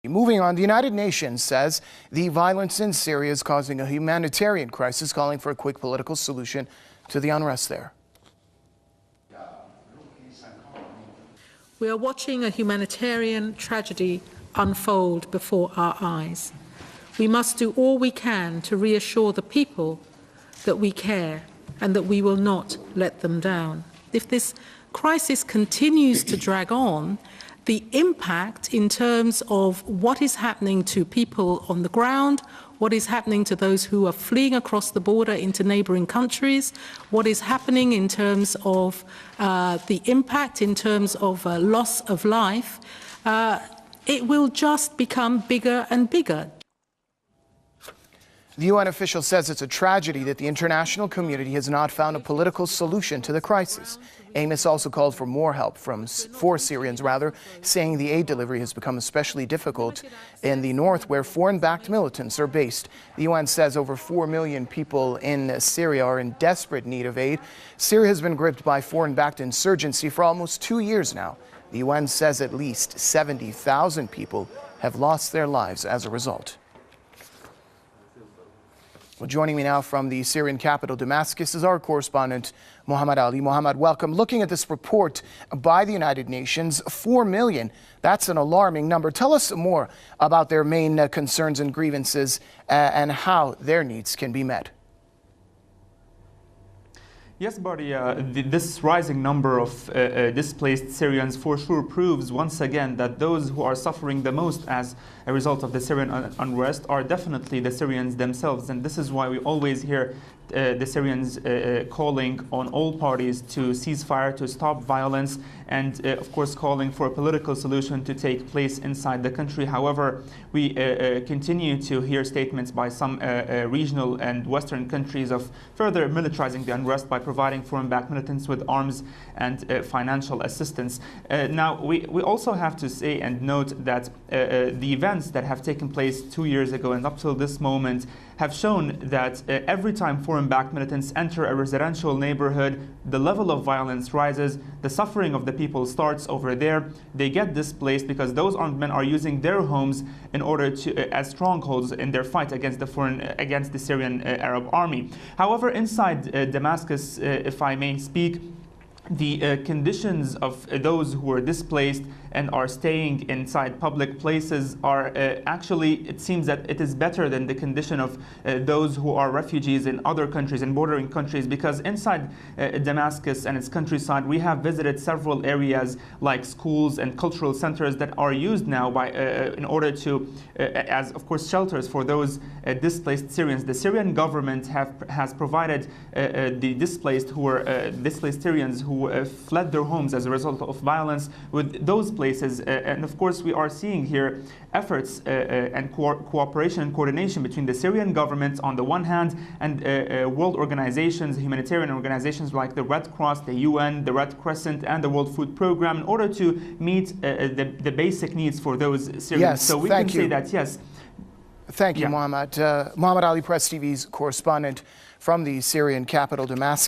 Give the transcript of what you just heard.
Moving on, the United Nations says the violence in Syria is causing a humanitarian crisis, calling for a quick political solution to the unrest there. We are watching a humanitarian tragedy unfold before our eyes. We must do all we can to reassure the people that we care and that we will not let them down. If this crisis continues to drag on, the impact in terms of what is happening to people on the ground, what is happening to those who are fleeing across the border into neighbouring countries, what is happening in terms of the impact in terms of loss of life, it will just become bigger and bigger. The UN official says it's a tragedy that the international community has not found a political solution to the crisis. Amos also called for more help for Syrians, saying the aid delivery has become especially difficult in the north where foreign-backed militants are based. The UN says over 4 million people in Syria are in desperate need of aid. Syria has been gripped by foreign-backed insurgency for almost 2 years now. The UN says at least 70,000 people have lost their lives as a result. Well, joining me now from the Syrian capital, Damascus, is our correspondent, Muhammad Ali. Muhammad, welcome. Looking at this report by the United Nations, 4 million, that's an alarming number. Tell us more about their main concerns and grievances and how their needs can be met. Yes, Bardi, this rising number of displaced Syrians for sure proves once again that those who are suffering the most as a result of the Syrian unrest are definitely the Syrians themselves. And this is why we always hear the Syrians calling on all parties to cease fire, to stop violence, and of course calling for a political solution to take place inside the country. However, we continue to hear statements by some regional and Western countries of further militarizing the unrest by providing foreign-backed militants with arms and financial assistance. Now, we also have to say and note that the events that have taken place 2 years ago and up till this moment have shown that every time foreign-backed militants enter a residential neighborhood, the level of violence rises, the suffering of the people starts over there. They get displaced because those armed men are using their homes in order to as strongholds in their fight against the Syrian Arab army. However, inside Damascus, if I may speak, the conditions of those who are displaced and are staying inside public places are actually, it seems that it is better than the condition of those who are refugees in other countries and bordering countries, because inside Damascus and its countryside we have visited several areas like schools and cultural centers that are used now by in order to as of course shelters for those displaced Syrians. The Syrian government has provided the displaced Syrians who fled their homes as a result of violence with those places. And of course we are seeing here efforts and cooperation and coordination between the Syrian government on the one hand and world organizations, humanitarian organizations like the Red Cross, the UN, the Red Crescent and the World Food Programme in order to meet the basic needs for those Syrians. Yes, so we can say that, yes. Thank you, Muhammad. Muhammad Ali, Press TV's correspondent from the Syrian capital, Damascus.